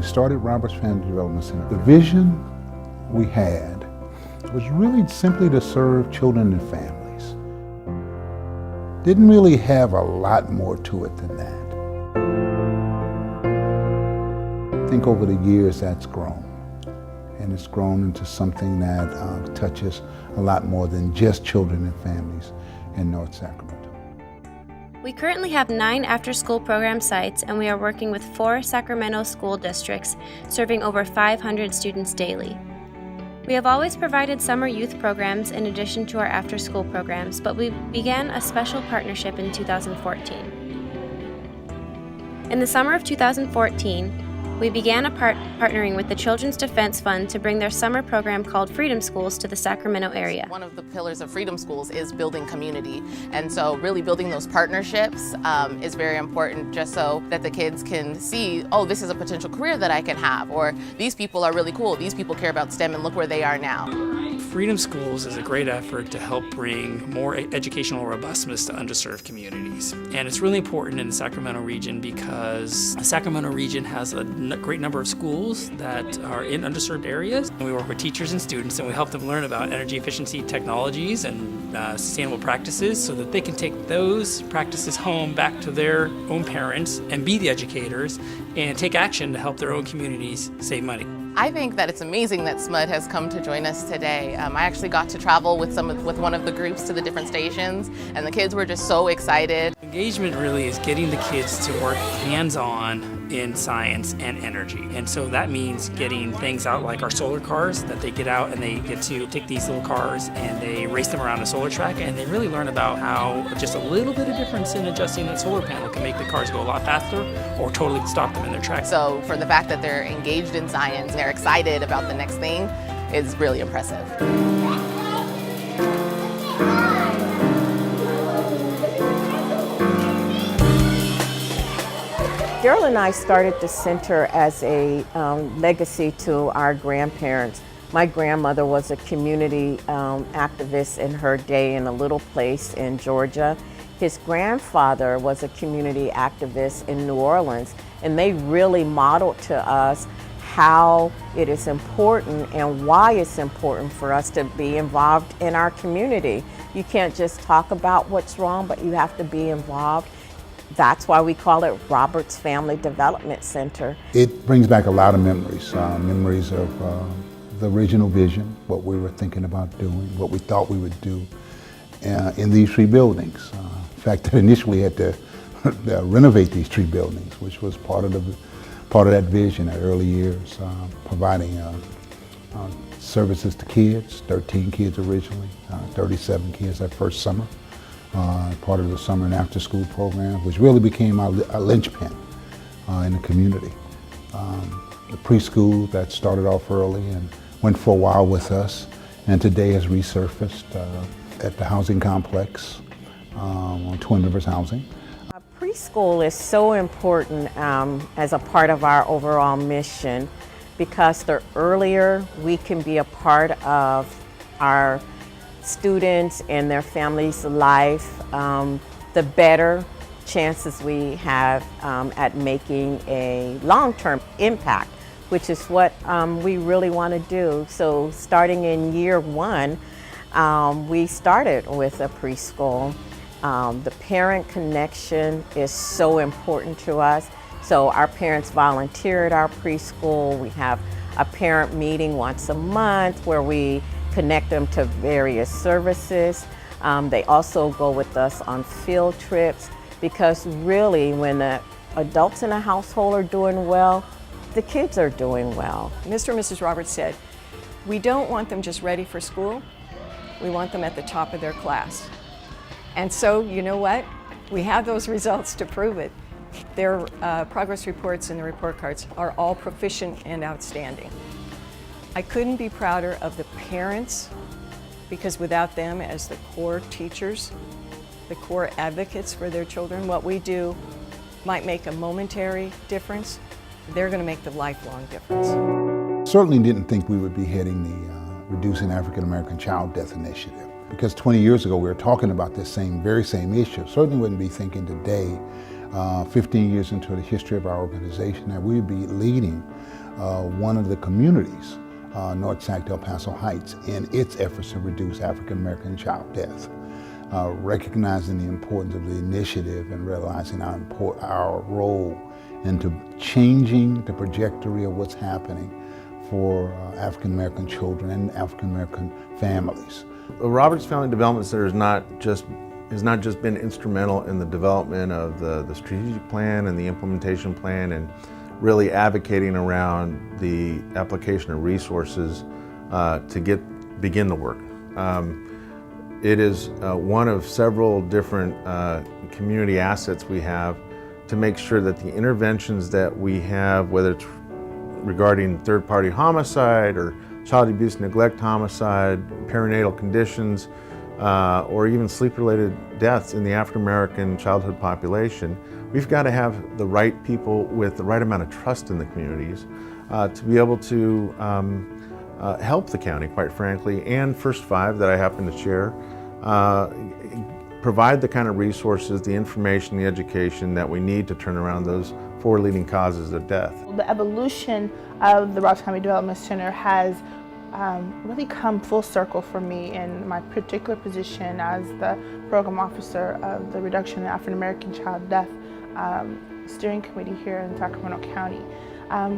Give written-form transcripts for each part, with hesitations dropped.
started Roberts Family Development Center, the vision we had was really simply to serve children and families. Didn't really have a lot more to it than that. I think over the years that's grown. And it's grown into something that touches a lot more than just children and families in North Sacramento. We currently have 9 after-school program sites, and we are working with 4 Sacramento school districts, serving over 500 students daily. We have always provided summer youth programs in addition to our after-school programs, but we began a special partnership in 2014. In the summer of 2014, we began partnering with the Children's Defense Fund to bring their summer program called Freedom Schools to the Sacramento area. One of the pillars of Freedom Schools is building community, and so really building those partnerships is very important, just so that the kids can see, oh, this is a potential career that I can have, or these people are really cool, these people care about STEM and look where they are now. Freedom Schools is a great effort to help bring more educational robustness to underserved communities. And it's really important in the Sacramento region because the Sacramento region has a great number of schools that are in underserved areas. And we work with teachers and students, and we help them learn about energy efficiency technologies and sustainable practices so that they can take those practices home back to their own parents and be the educators and take action to help their own communities save money. I think that it's amazing that SMUD has come to join us today. I actually got to travel with one of the groups to the different stations, and the kids were just so excited. Engagement really is getting the kids to work hands-on in science and energy. And so that means getting things out like our solar cars, that they get out and they get to take these little cars and they race them around a solar track, and they really learn about how just a little bit of difference in adjusting that solar panel can make the cars go a lot faster or totally stop them in their tracks. So for the fact that they're engaged in science, they're excited about the next thing, is really impressive. Daryl and I started the center as a legacy to our grandparents. My grandmother was a community activist in her day in a little place in Georgia. His grandfather was a community activist in New Orleans, and they really modeled to us how it is important and why it's important for us to be involved in our community. You can't just talk about what's wrong, but you have to be involved. That's why we call it Roberts Family Development Center. It brings back a lot of memories, memories of the original vision, what we were thinking about doing, what we thought we would do in these 3 buildings. In fact, they initially had to renovate these 3 buildings, which was part of that vision in early years, providing services to kids, 13 kids originally, 37 kids that first summer. Part of the summer and after school program, which really became our linchpin in the community. The preschool that started off early and went for a while with us, and today has resurfaced at the housing complex on Twin Rivers Housing. Preschool is so important as a part of our overall mission, because the earlier we can be a part of our students and their families' life, the better chances we have at making a long-term impact, which is what we really want to do. So starting in year 1, we started with a preschool. The parent connection is so important to us. So our parents volunteer at our preschool. We have a parent meeting once a month where we connect them to various services. They also go with us on field trips, because really when the adults in a household are doing well, the kids are doing well. Mr. and Mrs. Roberts said, we don't want them just ready for school, we want them at the top of their class. And so, you know what? We have those results to prove it. Their progress reports and the report cards are all proficient and outstanding. I couldn't be prouder of the parents, because without them as the core teachers, the core advocates for their children, what we do might make a momentary difference. They're going to make the lifelong difference. Certainly didn't think we would be heading the Reducing African American Child Death Initiative, because 20 years ago we were talking about this very same issue. Certainly wouldn't be thinking today 15 years into the history of our organization, that we'd be leading one of the communities, North Sac Del Paso Heights, in its efforts to reduce African American child death. Recognizing the importance of the initiative and realizing our role into changing the trajectory of what's happening for African American children and African American families. The Roberts Family Development Center has not just been instrumental in the development of the strategic plan and the implementation plan, and really advocating around the application of resources to begin the work. It is one of several different community assets we have to make sure that the interventions that we have, whether it's regarding third-party homicide or child abuse, neglect homicide, perinatal conditions, or even sleep-related deaths in the African American childhood population, we've got to have the right people with the right amount of trust in the communities to be able to help the county, quite frankly, and First Five that I happen to chair, provide the kind of resources, the information, the education that we need to turn around those 4 leading causes of death. The evolution of the Roberts Family Development Center has really come full circle for me in my particular position as the program officer of the Reduction in African American Child Death Steering Committee here in Sacramento County.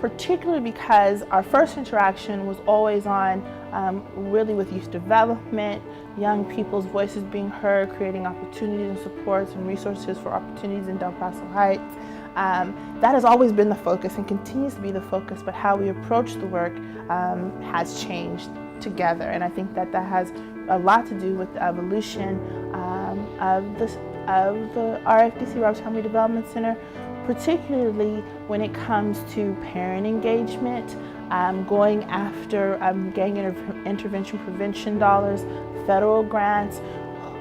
Particularly because our first interaction was always on really with youth development, young people's voices being heard, creating opportunities and supports and resources for opportunities in Del Paso Heights. That has always been the focus and continues to be the focus, but how we approach the work has changed together. And I think that has a lot to do with the evolution of the RFDC Roberts Family Development Center, particularly when it comes to parent engagement, going after gang intervention prevention dollars, federal grants,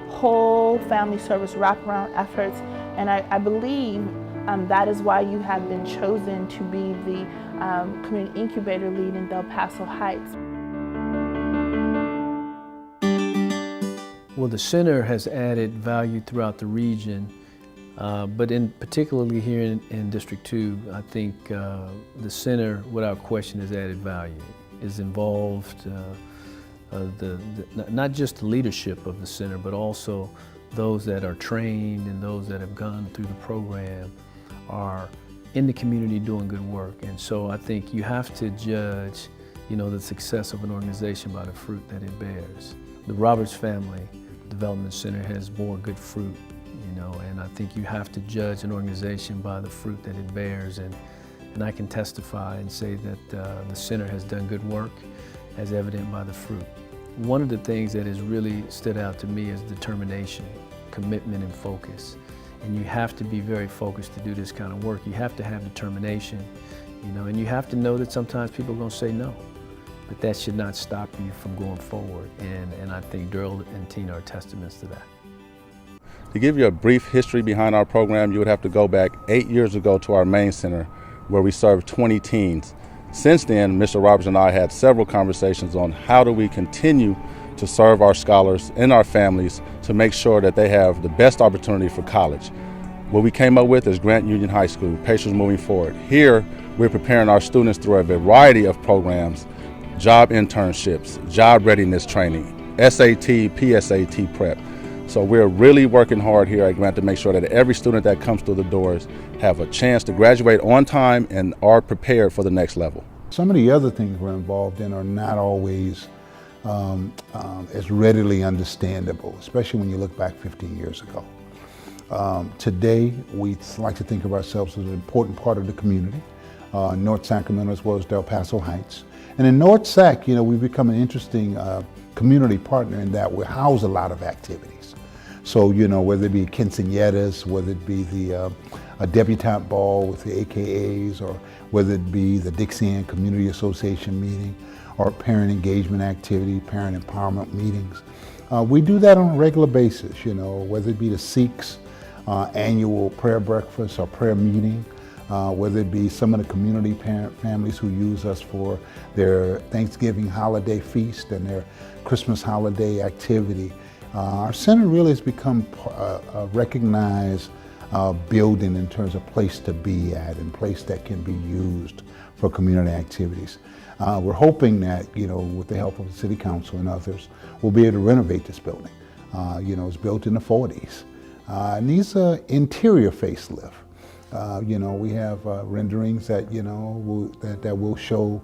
whole family service wraparound efforts. And I believe that is why you have been chosen to be the community incubator lead in Del Paso Heights. Well, the center has added value throughout the region, but particularly here in District 2, I think the center, without question, has added value. Is involved not just the leadership of the center, but also those that are trained and those that have gone through the program are in the community doing good work. And so I think you have to judge, the success of an organization by the fruit that it bears. The Roberts Family Development Center has borne good fruit, and I think you have to judge an organization by the fruit that it bears. And I can testify and say that the center has done good work, as evident by the fruit. One of the things that has really stood out to me is determination, commitment, and focus. And you have to be very focused to do this kind of work. You have to have determination, and you have to know that sometimes people are going to say no, but that should not stop you from going forward. And I think Daryl and Tina are testaments to that. To give you a brief history behind our program, you would have to go back 8 years ago to our main center, where we served 20 teens. Since then, Mr. Roberts and I had several conversations on how do we continue to serve our scholars and our families to make sure that they have the best opportunity for college. What we came up with is Grant Union High School, Pacers Moving Forward. Here, we're preparing our students through a variety of programs, job internships, job readiness training, SAT, PSAT prep. So we're really working hard here at Grant to make sure that every student that comes through the doors have a chance to graduate on time and are prepared for the next level. Some of the other things we're involved in are not always as readily understandable, especially when you look back 15 years ago. Today, we like to think of ourselves as an important part of the community, North Sacramento as well as Del Paso Heights. And in North Sac, we've become an interesting community partner in that we house a lot of activities. So, whether it be quinceañeras, whether it be the a debutante ball with the AKAs, or whether it be the Dixie Community Association meeting, or parent engagement activity, parent empowerment meetings. We do that on a regular basis, whether it be the Sikhs annual prayer breakfast or prayer meeting, whether it be some of the community parent families who use us for their Thanksgiving holiday feast and their Christmas holiday activity. Our center really has become a recognized building in terms of place to be at and place that can be used for community activities. We're hoping that, with the help of the City Council and others, we'll be able to renovate this building. It's built in the 40s. It needs an interior facelift. We have renderings that, that will show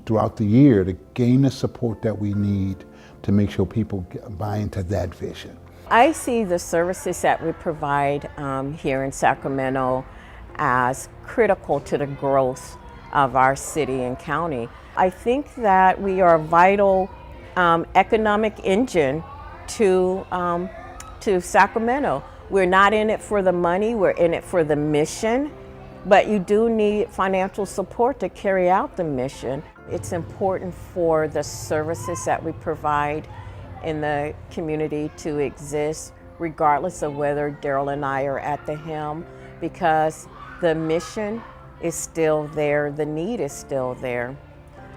throughout the year to gain the support that we need to make sure people buy into that vision. I see the services that we provide here in Sacramento as critical to the growth of our city and county. I think that we are a vital economic engine to Sacramento. We're not in it for the money, we're in it for the mission, but you do need financial support to carry out the mission. It's important for the services that we provide in the community to exist, regardless of whether Daryl and I are at the helm, because the mission is still there, the need is still there.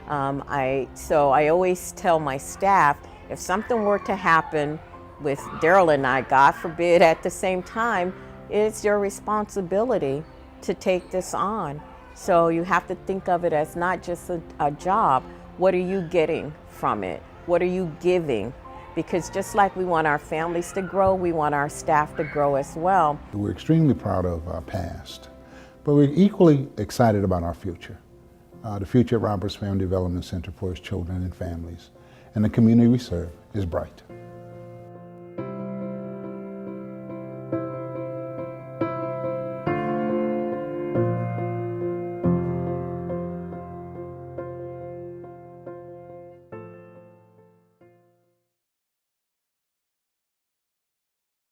So I always tell my staff, if something were to happen with Daryl and I, God forbid, at the same time, it's your responsibility to take this on. So you have to think of it as not just a job. What are you getting from it? What are you giving? Because just like we want our families to grow, we want our staff to grow as well. We're extremely proud of our past, but we're equally excited about our future. The future at Roberts Family Development Center for its children and families and the community we serve is bright.